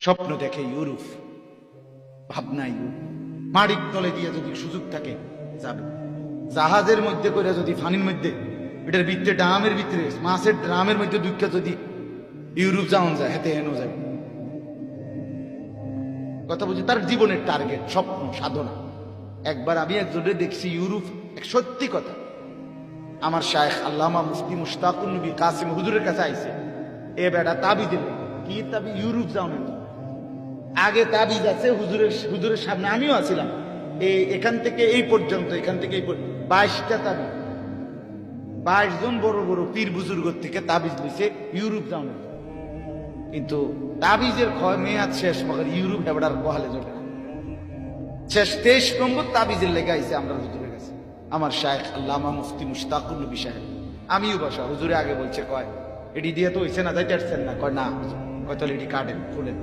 স্বপ্ন দেখে ইউরোপ, ভাবনা ইউরোপ। মাড়ির তলে দিয়ে যদি সুযোগ থাকে যাবে, জাহাজের মধ্যে করে যদি ফানির মধ্যে এটার ভিতরে ড্রামের ভিতরে মাছের ড্রামের মধ্যে দুঃখে যদি ইউরোপ যাওয়া যায়, হেতে হেন যায়। কথা বলছি, তার জীবনের টার্গেট, স্বপ্ন, সাধনা। একবার আমি একজনের দেখছি ইউরোপ, সত্যি কথা, আমার শায়েখ আল্লামা মুফতি মুশতাকুন নবী কাসিম হুজুরের কাছে আইছে, এ বেটা তাবিজ দিল। কি তাবি? ইউরোপ যাও না। আগে তাবিজ আছে হুজুরের সামনে, আমিও আছিলাম, এখান থেকে এই পর্যন্ত, এখান থেকে এই 22টা তাবিজ, 22 জন বড় বড় পীর বুজুর্গ থেকে তাবিজ দিছে ইউরোপ যাও না। কিন্তু তাবিজের মেয়াদ শেষ, মগর ইউরোপ হেবড়ার বহালে জোটে শেষ। 23 নম্বর তাবিজের লেগে আইছে আমরা হুজুরের কাছে, আমার শায়েখ আল্লামা মুফতি মুশতাকুন নবী সাহেব। আমিও বসা, হুজুরে আগে বলছে, কয় এটি দিয়ে তো হইছে না, যাইতে আসছেন না? কয় না হুজুর। কয় তাহলে এটি কাটেন, খুলেন।